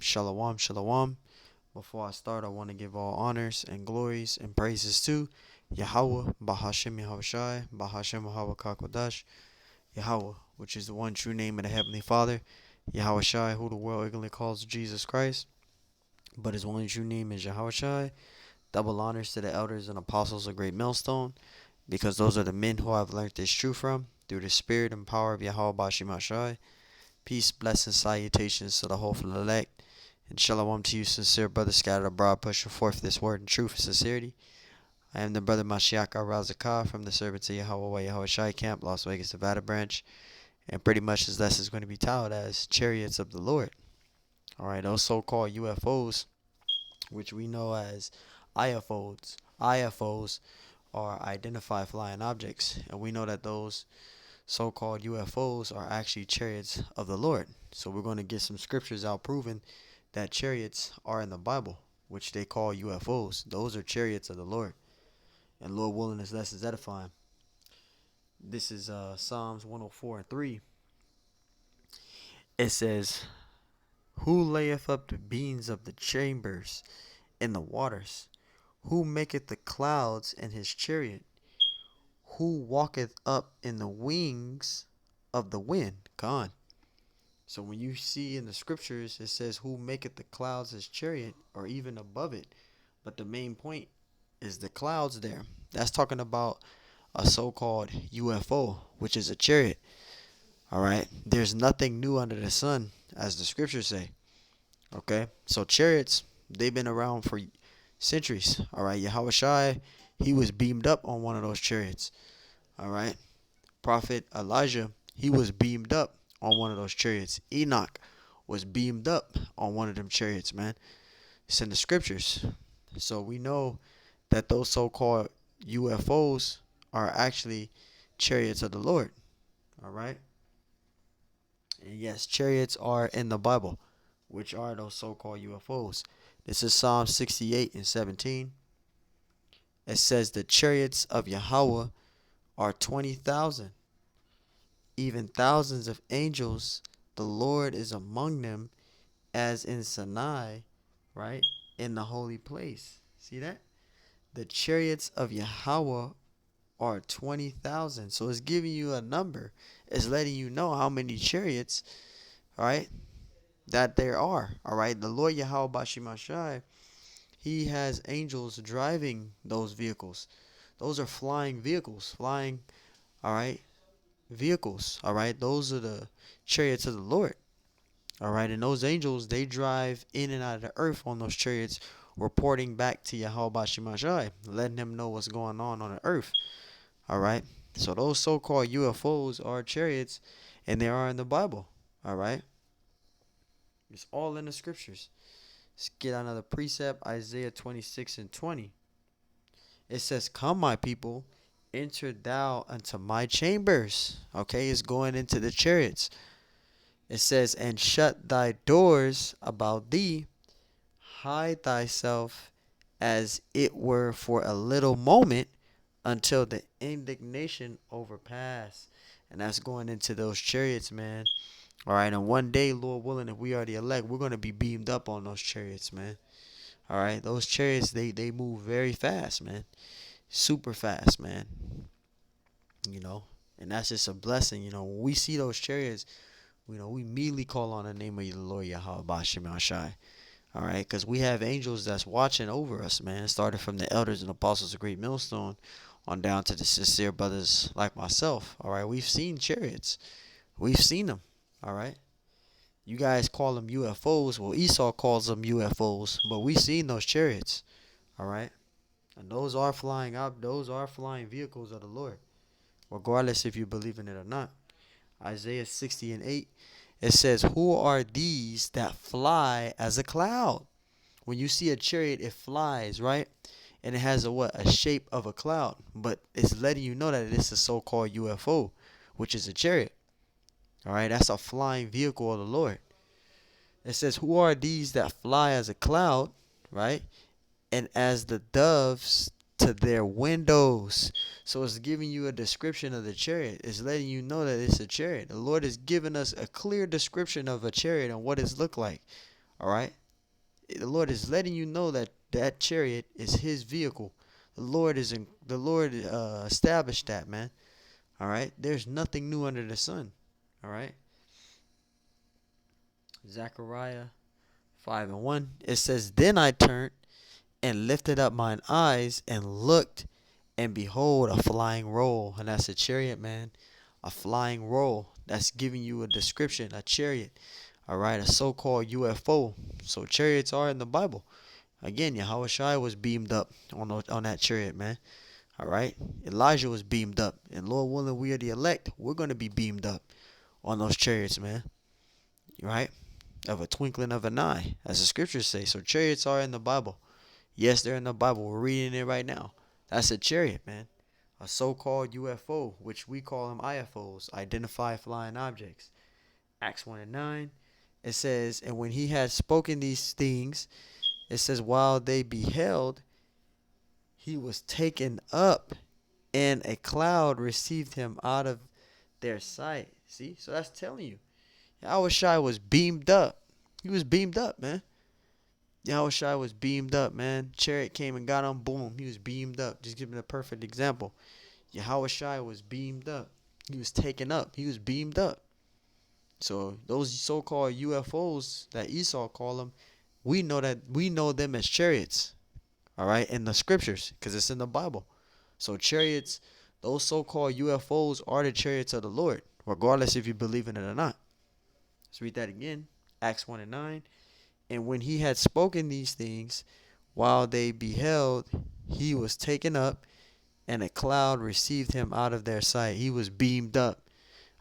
Shalom, shalom. Before I start, I want to give all honors and glories and praises to Yahweh, Bahashem Yahushai, Bahashem Hawakodash, Yahweh, which is the one true name of the Heavenly Father, Yahushai, who the world ignorantly calls Jesus Christ, but his only true name is Yahushai. Double honors to the elders and apostles of Great Millstone, because those are the men who I've learned this truth from, through the spirit and power of Yahweh Bashim Hashai. Peace, blessings, salutations to the hopeful elect. And shalom to you, sincere brothers scattered abroad, pushing forth this word in truth and sincerity. I am the brother Mashiach Arazakah from the Servants of Yahweh Yahweh Shai Camp, Las Vegas, Nevada branch. And pretty much this lesson is going to be titled as Chariots of the Lord. Alright, those so-called UFOs, which we know as IFOs are identified flying objects. And we know that those so-called UFOs are actually chariots of the Lord. So we're going to get some scriptures out proving that chariots are in the Bible, which they call UFOs. Those are chariots of the Lord. And Lord willing, this lesson is edifying. This is Psalms 104:3. It says, "Who layeth up the beams of the chambers in the waters? Who maketh the clouds in his chariot? Who walketh up in the wings of the wind?" God. So when you see in the scriptures, it says, "Who maketh the clouds his chariot," or even above it. But the main point is the clouds there. That's talking about a so-called UFO, which is a chariot. All right. There's nothing new under the sun, as the scriptures say. Okay. So chariots, they've been around for centuries. All right. Yahweh Shai, he was beamed up on one of those chariots. All right. Prophet Elijah, he was beamed up on one of those chariots. Enoch was beamed up on one of them chariots, man. It's in the scriptures. So we know that those so-called UFOs are actually chariots of the Lord. All right. And yes, chariots are in the Bible, which are those so-called UFOs. This is Psalm 68:17. It says, "The chariots of Yahweh are 20,000, even thousands of angels. The Lord is among them, as in Sinai," right? In the holy place. See that? The chariots of Yahweh are 20,000. So it's giving you a number. It's letting you know how many chariots, all right, that there are. All right. The Lord Yahweh Bashimashai, he has angels driving those vehicles. Those are flying vehicles. Flying, all right, vehicles. All right. Those are the chariots of the Lord. All right. And those angels, they drive in and out of the earth on those chariots, reporting back to Yahweh Bashimashai, letting him know what's going on the earth. All right. So those so-called UFOs are chariots, and they are in the Bible. All right. It's all in the scriptures. Let's get another precept, Isaiah 26:20. It says, "Come, my people, enter thou unto my chambers." Okay, it's going into the chariots. It says, "And shut thy doors about thee, hide thyself as it were for a little moment, until the indignation overpass." And that's going into those chariots, man. All right, and one day, Lord willing, if we are the elect, we're going to be beamed up on those chariots, man. All right, those chariots, they move very fast, man. Super fast, man. You know, and that's just a blessing. You know, when we see those chariots, we immediately call on the name of the Lord Yahweh Bashim Shai. All right, because we have angels that's watching over us, man. Started from the elders and apostles of Great Millstone on down to the sincere brothers like myself. All right, we've seen chariots. We've seen them. All right. You guys call them UFOs. Well, Esau calls them UFOs, but we seen those chariots. All right. And those are flying out. Those are flying vehicles of the Lord, regardless if you believe in it or not. Isaiah 60:8. It says, "Who are these that fly as a cloud?" When you see a chariot, it flies, right? And it has a what? A shape of a cloud. But it's letting you know that it's a so-called UFO, which is a chariot. All right, that's a flying vehicle of the Lord. It says, "Who are these that fly as a cloud," right? "And as the doves to their windows." So it's giving you a description of the chariot. It's letting you know that it's a chariot. The Lord is giving us a clear description of a chariot and what it's look like. All right. The Lord is letting you know that that chariot is His vehicle. The Lord established that, man. All right. There's nothing new under the sun. All right. Zechariah 5:1. It says, "Then I turned and lifted up mine eyes and looked, and behold, a flying roll." And that's a chariot, man. A flying roll. That's giving you a description, a chariot. All right, a so-called UFO. So chariots are in the Bible. Again, Yahweh Shai was beamed up on that chariot, man. All right, Elijah was beamed up, and Lord willing, we are the elect. We're gonna be beamed up on those chariots, man. Right, of a twinkling of an eye, as the scriptures say. So chariots are in the Bible. Yes, they're in the Bible. We're reading it right now. That's a chariot, man. A so-called UFO, which we call them IFOs, identify flying objects. Acts 1:9. It says, "And when he had spoken these things," it says, "while they beheld, he was taken up, and a cloud received him out of their sight." See? So that's telling you. Yahushua was beamed up. He was beamed up, man. Yahushua was beamed up, man. Chariot came and got him. Boom. He was beamed up. Just giving a perfect example. Yahushua was beamed up. He was taken up. He was beamed up. So those so-called UFOs that Esau call them, we know them as chariots. All right, in the scriptures, because it's in the Bible. So chariots, those so-called UFOs are the chariots of the Lord, regardless if you believe in it or not. Let's read that again. Acts 1:9. "And when he had spoken these things, while they beheld, he was taken up, and a cloud received him out of their sight." He was beamed up.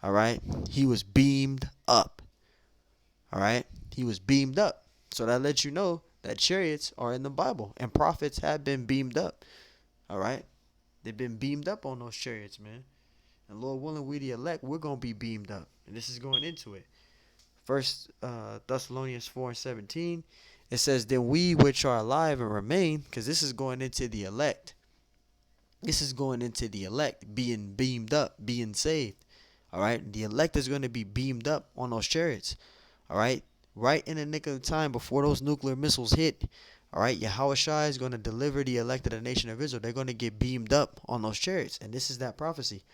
All right. He was beamed up. All right. He was beamed up. So that lets you know that chariots are in the Bible, and prophets have been beamed up. All right. They've been beamed up on those chariots, man. And Lord willing, we the elect, we're going to be beamed up. And this is going into it. First Thessalonians 4:17. It says, "Then we which are alive and remain," because this is going into the elect. This is going into the elect being beamed up, being saved. All right. The elect is going to be beamed up on those chariots. All right. Right in the nick of the time before those nuclear missiles hit. All right. Yahweh Shai is going to deliver the elect of the nation of Israel. They're going to get beamed up on those chariots. And this is that prophecy.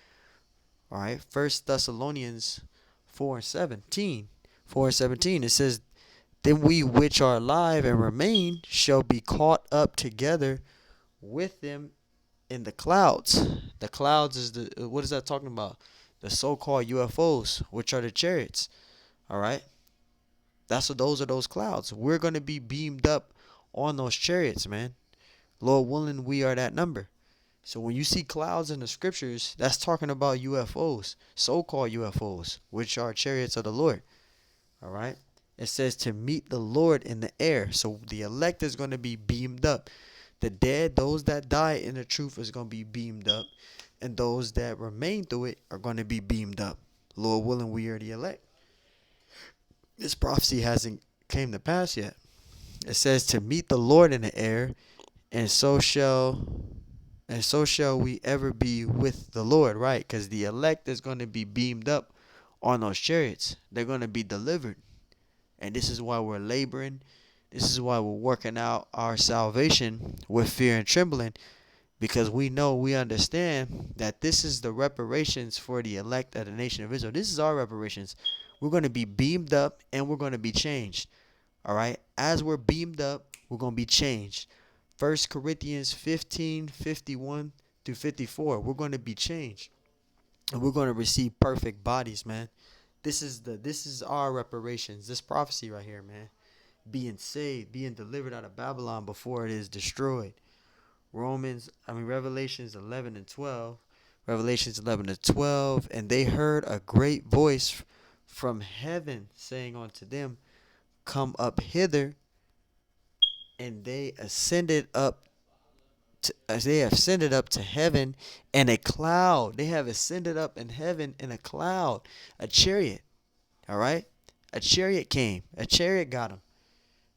All right. First Thessalonians 4:17. 4:17. It says, "Then we which are alive and remain shall be caught up together with them in the clouds." The clouds is what is that talking about? The so-called UFOs, which are the chariots. All right. That's what those are, those clouds. We're going to be beamed up on those chariots, man. Lord willing, we are that number. So when you see clouds in the scriptures, that's talking about UFOs, so-called UFOs, which are chariots of the Lord. All right. It says to meet the Lord in the air. So the elect is going to be beamed up. The dead, those that die in the truth, is going to be beamed up. And those that remain through it are going to be beamed up. Lord willing, we are the elect. This prophecy hasn't came to pass yet. It says to meet the Lord in the air, and so shall we ever be with the Lord, right? Because the elect is going to be beamed up on those chariots. They're going to be delivered. And this is why we're laboring. This is why we're working out our salvation with fear and trembling, because we know, we understand that this is the reparations for the elect of the nation of Israel. This is our reparations. We're going to be beamed up and we're going to be changed. All right. As we're beamed up, we're going to be changed. 1 Corinthians 15:51 through 54. We're going to be changed. And we're going to receive perfect bodies, man. This is our reparations. This prophecy right here, man. Being saved, being delivered out of Babylon before it is destroyed. Revelations 11 and 12. Revelations 11 and 12. "And they heard a great voice from heaven saying unto them, Come up hither. And they ascended up as they have ascended up to heaven in a cloud." They have ascended up in heaven in a cloud, a chariot. All right, a chariot came. A chariot got them.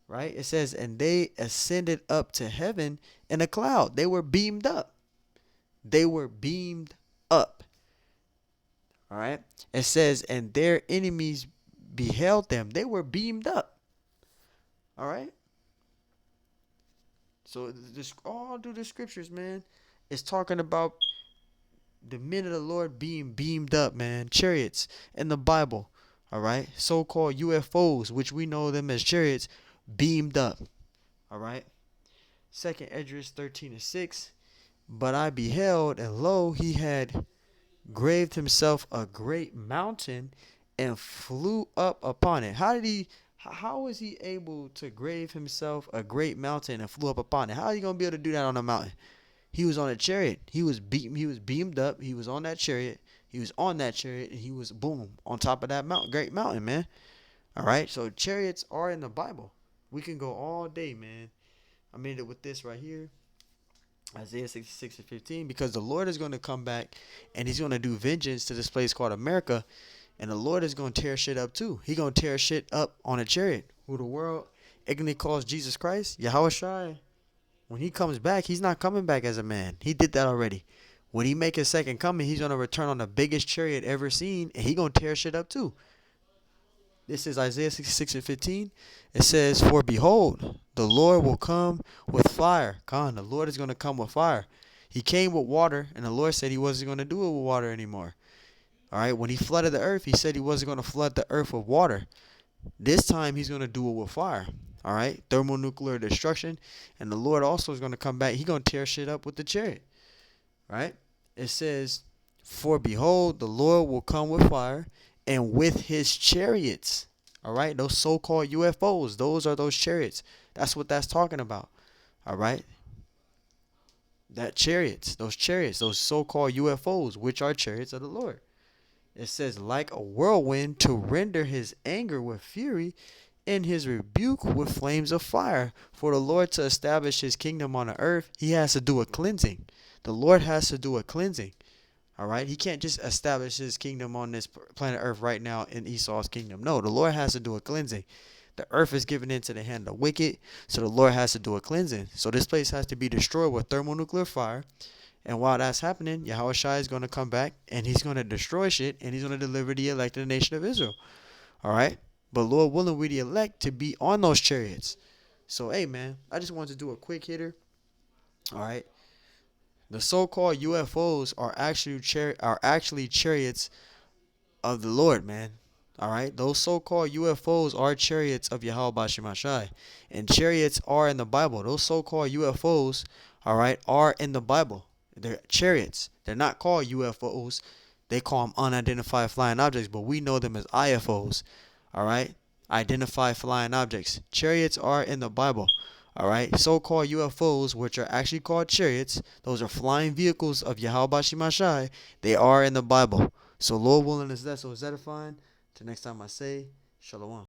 Right? It says, "And they ascended up to heaven in a cloud." They were beamed up. They were beamed up. All right. It says, "And their enemies beheld them." They were beamed up. All right. So this all through the scriptures, man, it's talking about the men of the Lord being beamed up, man. Chariots in the Bible. All right. So-called UFOs, which we know them as chariots, beamed up. All right. Second Esdras 13:6. But I beheld, and lo, he had graved himself a great mountain and flew up upon it. How was he able to grave himself a great mountain and flew up upon it? How are you gonna be able to do that on a mountain? He was on a chariot. He was beamed up. He was on that chariot. He was on that chariot and he was boom on top of that mountain, great mountain, man. All right. So chariots are in the Bible. We can go all day, man. I made it with this right here. Isaiah 66:15, because the Lord is going to come back and he's going to do vengeance to this place called America, and the Lord is going to tear shit up too. He going to tear shit up on a chariot. Who the world ignorantly calls Jesus Christ, Yahweh Shai. When he comes back, he's not coming back as a man. He did that already. When he make his second coming, he's going to return on the biggest chariot ever seen, and he going to tear shit up too. This is Isaiah 66:15. It says, for behold, the Lord will come with fire. God, the Lord is going to come with fire. He came with water, and the Lord said he wasn't going to do it with water anymore. All right, when he flooded the earth, he said he wasn't going to flood the earth with water. This time he's going to do it with fire. All right, thermonuclear destruction. And the Lord also is going to come back. He's going to tear shit up with the chariot. Right? It says, for behold, the Lord will come with fire and with his chariots. All right, those so-called UFOs, those are those chariots. That's what that's talking about. All right, that chariots, those so-called UFOs, which are chariots of the Lord. It says, like a whirlwind, to render his anger with fury and his rebuke with flames of fire. For the Lord to establish his kingdom on the earth, he has to do a cleansing. The Lord has to do a cleansing. All right. He can't just establish his kingdom on this planet earth right now in Esau's kingdom. No, the Lord has to do a cleansing. The earth is given into the hand of the wicked, so the Lord has to do a cleansing. So this place has to be destroyed with thermonuclear fire. And while that's happening, Yahweh Shai is going to come back and he's going to destroy shit and he's going to deliver the elect to the nation of Israel. All right. But Lord willing, we the elect to be on those chariots. So, hey, man, I just wanted to do a quick hitter. All right. The so-called UFOs are actually chariots of the Lord, man. All right, those so-called UFOs are chariots of Yahweh Bashimashai, and chariots are in the Bible. Those so-called UFOs, all right, are in the Bible. They're chariots. They're not called UFOs. They call them unidentified flying objects, but we know them as IFOs. All right, identified flying objects. Chariots are in the Bible. All right, so-called UFOs, which are actually called chariots, those are flying vehicles of Yahweh Bashimashai. They are in the Bible. So Lord willing is that. So is that fine? Till next time I say, Shalom.